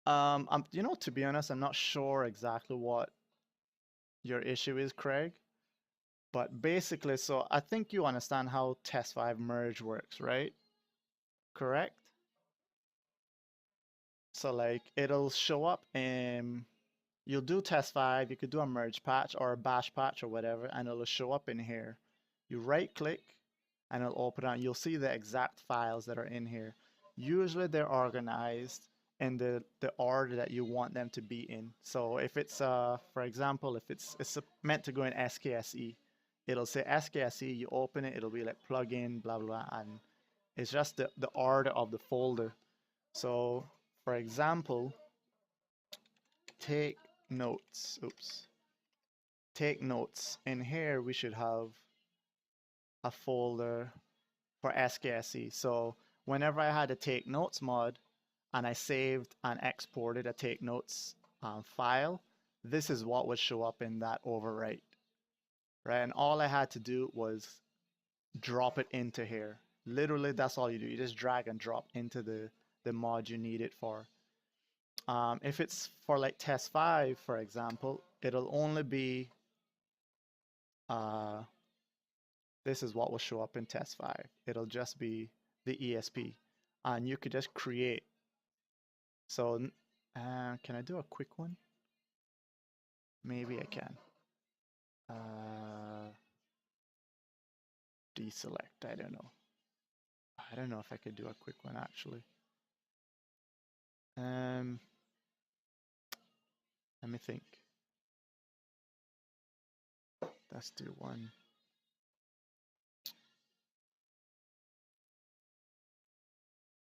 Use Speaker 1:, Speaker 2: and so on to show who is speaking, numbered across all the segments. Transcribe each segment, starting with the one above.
Speaker 1: To be honest, I'm not sure exactly what your issue is, Craig. But basically, so I think you understand how test 5 merge works, right? Correct? So like it'll show up in you'll do test 5, you could do a merge patch or a bash patch or whatever, and it'll show up in here. You right click and it'll open up. You'll see the exact files that are in here. Usually they're organized in the order that you want them to be in. So if it's for example, if it's meant to go in SKSE, it'll say SKSE, you open it, it'll be like plugin, blah blah, and it's just the order of the folder. So for example, take notes. Oops. Take notes. In here we should have a folder for SKSE. So whenever I had a take notes mod and I saved and exported a take notes file, this is what would show up in that overwrite, right? And all I had to do was drop it into here. Literally, that's all you do. You just drag and drop into the mod you need it for. If it's for like test 5, for example, it'll only be uh, this is what will show up in test 5. It'll just be the ESP, and you could just create. So can I do a quick one? Maybe I can. Deselect, I don't know. I don't know if I could do a quick one actually. Let me think. Let's do one.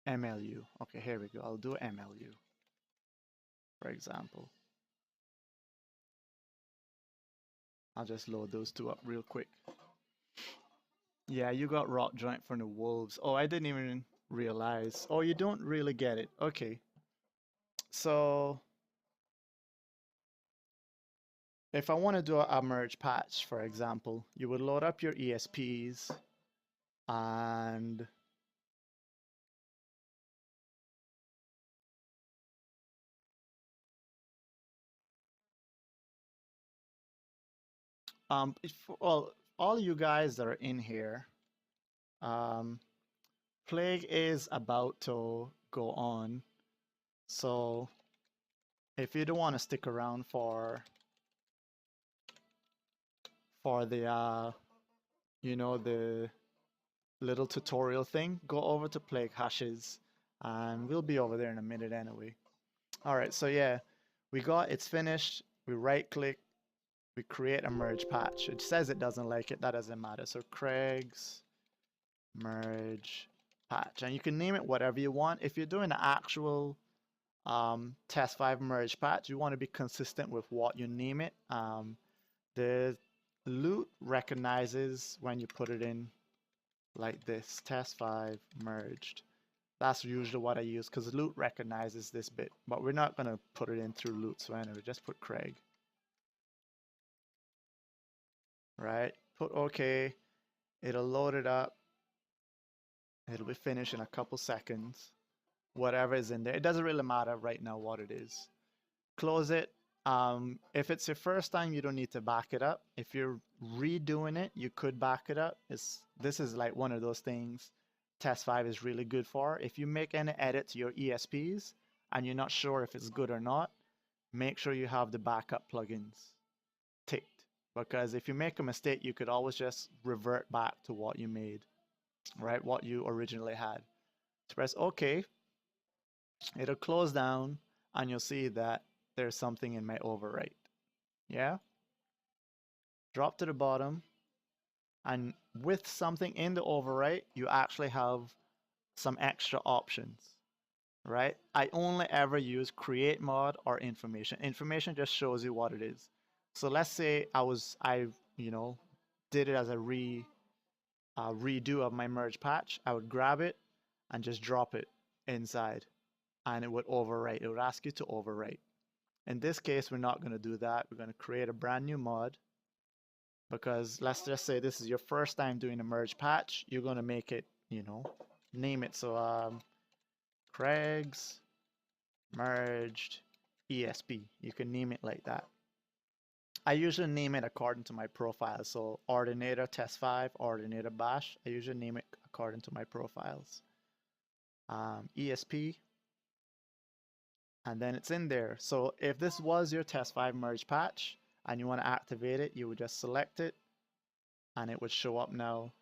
Speaker 1: MLU. Okay, here we go. I'll do MLU, for example. I'll just load those two up real quick. Yeah, you got rock joint from the wolves. Oh, I didn't even realize. Oh, you don't really get it. Okay. So if I want to do a merge patch, for example, you would load up your ESPs and well, all you guys that are in here, Plague is about to go on. So if you don't want to stick around for the the little tutorial thing, go over to Plague Hashes and we'll be over there in a minute anyway. All right, so yeah, it's finished. We right click, we create a merge patch. It says it doesn't like it, that doesn't matter. So Craig's merge patch, and you can name it whatever you want. If you're doing an actual test 5 merge patch, you want to be consistent with what you name it. The loot recognizes when you put it in like this, test 5 merged. That's usually what I use because loot recognizes this bit, but we're not going to put it in through loot. So anyway, just put Craig. Right, put OK. It'll load it up. It'll be finished in a couple seconds. Whatever is in there, it doesn't really matter right now what it is. Close it. If it's your first time, you don't need to back it up. If you're redoing it, you could back it up. This is like one of those things test 5 is really good for. If you make any edit to your ESPs and you're not sure if it's good or not, make sure you have the backup plugins ticked, because if you make a mistake, you could always just revert back to what you made, right? What you originally had. So press OK. It'll close down and you'll see that there's something in my overwrite. Yeah? Drop to the bottom, and with something in the overwrite, you actually have some extra options, right? I only ever use create mod or information. Information just shows you what it is. So let's say I did it as a redo of my merge patch. I would grab it and just drop it inside, and it would overwrite. It would ask you to overwrite. In this case, we're not going to do that. We're going to create a brand new mod, because let's just say this is your first time doing a merge patch. You're going to make it, name it. So Craig's merged ESP. You can name it like that. I usually name it according to my profile. So Ordinator Test 5, Ordinator Bash. I usually name it according to my profiles. ESP, and then it's in there. So if this was your Test 5 merge patch and you want to activate it, you would just select it and it would show up now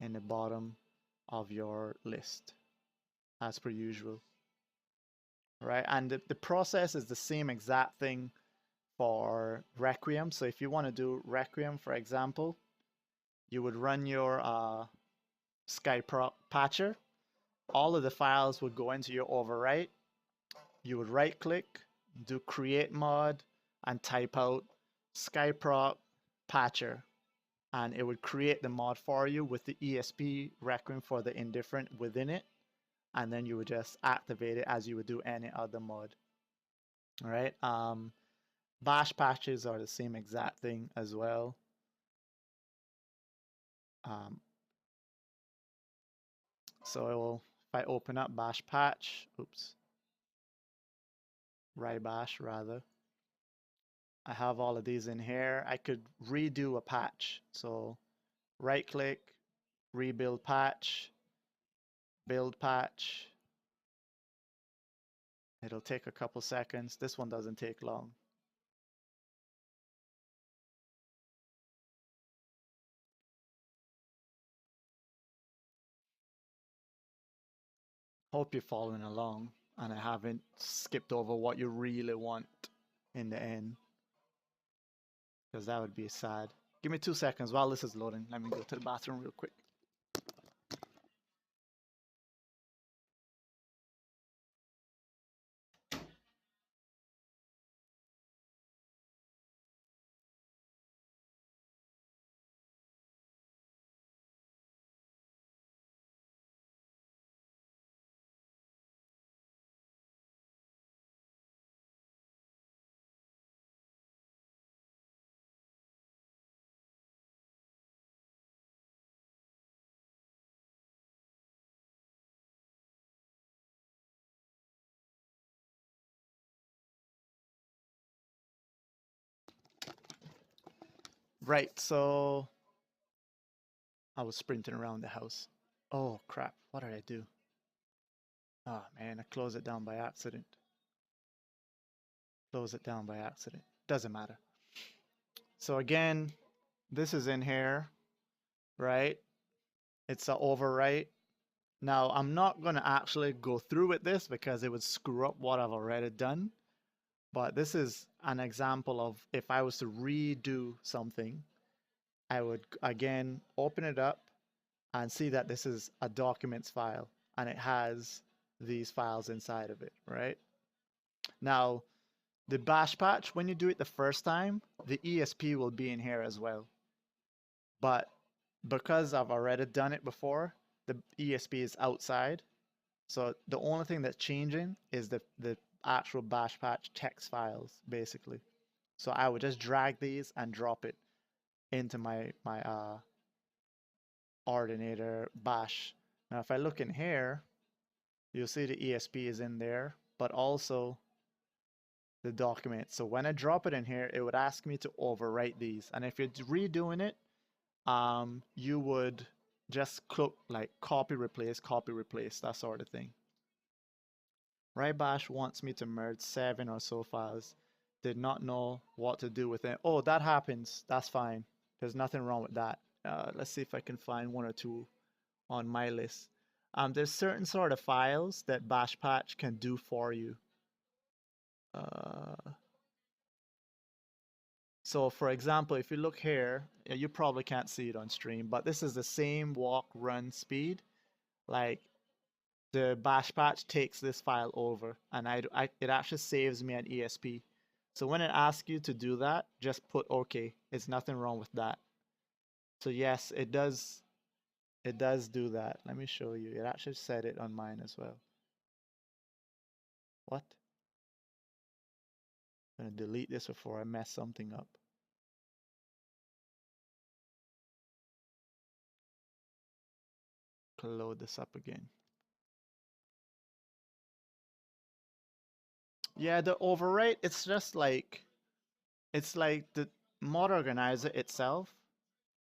Speaker 1: in the bottom of your list as per usual. Right, and the process is the same exact thing for Requiem. So if you want to do Requiem, for example, you would run your Skype patcher. All of the files would go into your overwrite. You would right click, do create mod, and type out Skyprop patcher, and it would create the mod for you with the ESP Requiem for the indifferent within it, and then you would just activate it as you would do any other mod. All right. Bash patches are the same exact thing as well. So if I open up bash patch, oops, bash rather, I have all of these in here. I could redo a patch. So right click, rebuild patch, build patch. It'll take a couple seconds. This one doesn't take long. Hope you're following along and I haven't skipped over what you really want in the end, because that would be sad. Give me 2 seconds while this is loading. Let me go to the bathroom real quick. Right, so I was sprinting around the house. Oh crap, what did I do? Oh man, I closed it down by accident. Close it down by accident. Doesn't matter. So again, this is in here, right? It's an overwrite. Now, I'm not going to actually go through with this because it would screw up what I've already done. But this is an example of if I was to redo something, I would again open it up and see that this is a documents file and it has these files inside of it, right? Now, the bash patch, when you do it the first time, the ESP will be in here as well. But because I've already done it before, the ESP is outside. So the only thing that's changing is the actual bash patch text files, basically. So I would just drag these and drop it into my ordinator bash. Now if I look in here, you'll see the ESP is in there, but also the document. So when I drop it in here, it would ask me to overwrite these. And if you're redoing it, you would just click like copy, replace, that sort of thing. Right, Bash wants me to merge 7 or so files. Did not know what to do with it. Oh, that happens. That's fine. There's nothing wrong with that. Let's see if I can find 1 or 2 on my list. There's certain sort of files that Bash Patch can do for you. So for example, if you look here, you probably can't see it on stream, but this is the same walk run speed. Like the bash patch takes this file over and it actually saves me an ESP. So when it asks you to do that, just put OK. It's nothing wrong with that. So yes, it does do that. Let me show you. It actually said it on mine as well. What? I'm gonna delete this before I mess something up. Load this up again. Yeah, the overwrite, it's like the mod organizer itself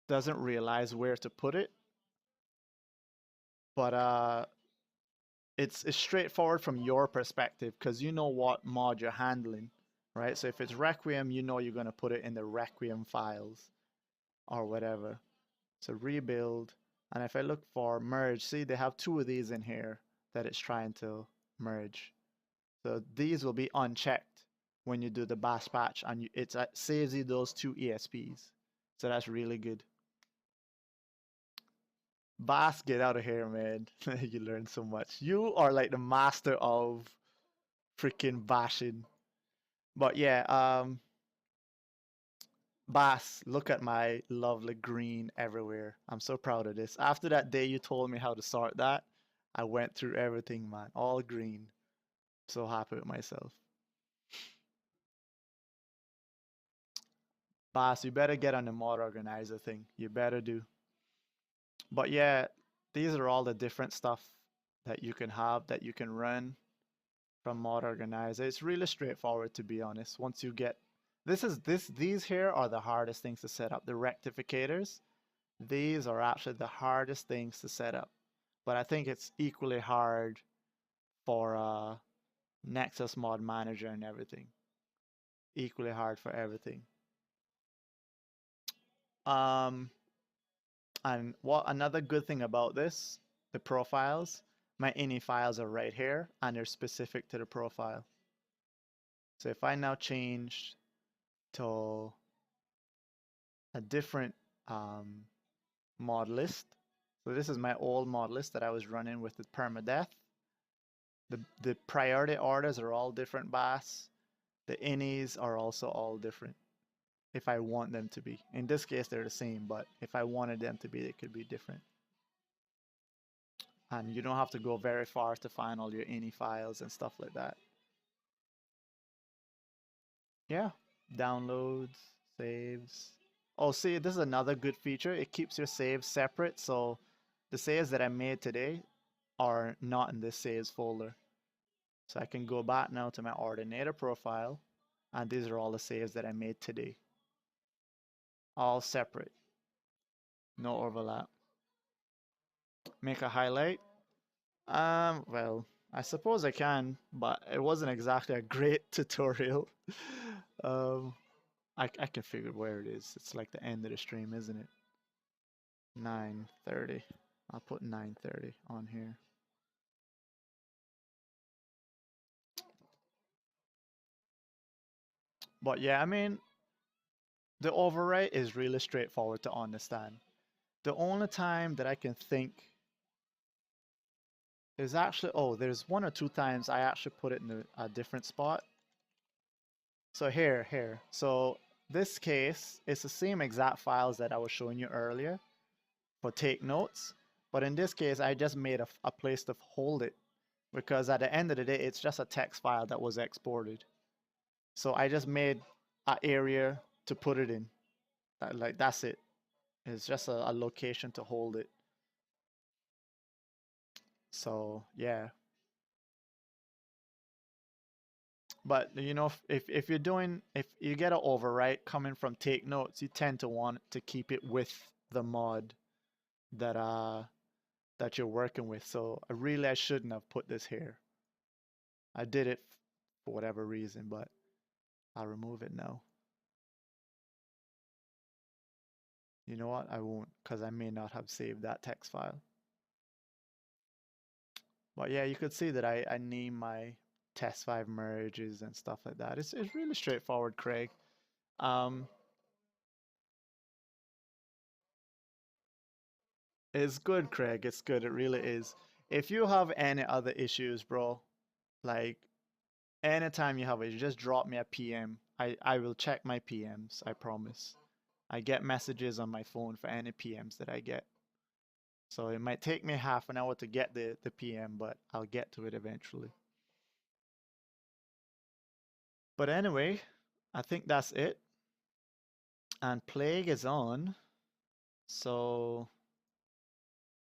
Speaker 1: doesn't realize where to put it, but it's straightforward from your perspective because you know what mod you're handling, right? So if it's Requiem, you know you're going to put it in the Requiem files or whatever. So rebuild, and if I look for merge, see they have two of these in here that it's trying to merge. So these will be unchecked when you do the bash patch, and it saves you those two ESPs. So that's really good. Bass, get out of here, man. You learn so much. You are like the master of freaking bashing. But yeah, Bass, look at my lovely green everywhere. I'm so proud of this. After that day you told me how to sort that, I went through everything, man. All green. So happy with myself. Bass, you better get on the mod organizer thing. You better do. But yeah, these are all the different stuff that you can have, that you can run from mod organizer. It's really straightforward, to be honest. Once you get these here are the hardest things to set up. The rectificators, these are actually the hardest things to set up. But I think it's equally hard for Nexus mod manager and everything. Equally hard for everything. Um, and what another good thing about this, the profiles, my ini files are right here and they're specific to the profile. So if I now change to a different mod list, so this is my old mod list that I was running with the permadeath. The priority orders are all different bass. The inis are also all different if I want them to be. In this case, they're the same, but if I wanted them to be, they could be different. And you don't have to go very far to find all your ini files and stuff like that. Yeah, downloads, saves. Oh, see, this is another good feature. It keeps your saves separate, so the saves that I made today are not in this saves folder. So I can go back now to my ordinator profile, and these are all the saves that I made today. All separate, no overlap. Make a highlight. Well, I suppose I can, but it wasn't exactly a great tutorial. um, I can figure where it is. It's like the end of the stream, isn't it? 9:30. I'll put 9:30 on here. But yeah, I mean, the overwrite is really straightforward to understand. The only time that I can think is actually, oh, there's one or two times I actually put it in a different spot. So here. So this case, it's the same exact files that I was showing you earlier for take notes. But in this case, I just made a place to hold it because at the end of the day, it's just a text file that was exported. So I just made an area to put it in. Like that's it. It's just a location to hold it. So yeah. But you know, if you're doing, if you get an overwrite coming from take notes, you tend to want to keep it with the mod that that you're working with. So I shouldn't have put this here. I did it for whatever reason, but I'll remove it now. You know what? I won't, because I may not have saved that text file. But yeah, you could see that I name my test 5 merges and stuff like that. It's really straightforward, Craig. Um, it's good, Craig. It's good. It really is. If you have any other issues, bro, like anytime you have it, you just drop me a PM. I will check my PMs, I promise. I get messages on my phone for any PMs that I get. So it might take me half an hour to get the PM, but I'll get to it eventually. But anyway, I think that's it. And Plague is on. So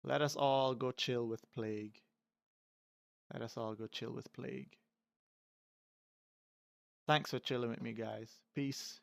Speaker 1: let us all go chill with Plague. Let us all go chill with Plague. Thanks for chilling with me, guys. Peace.